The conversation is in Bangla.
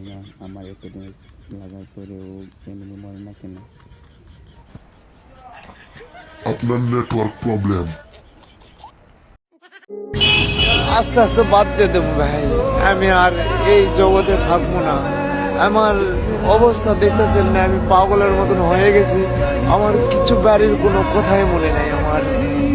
না আমার এতদিন লাগার পরেও এমনি মরে না কেন? আপনার নেটওয়ার্ক প্রবলেম। আস্তে আস্তে বাদ দিয়ে দেবো ভাই, আমি আর এই জগতে থাকবো না। আমার অবস্থা দেখতেছেন না, আমি পাগলের মতন হয়ে গেছি। আমার কিছু বাড়ির কোনো কথাই মনে নাই আমার।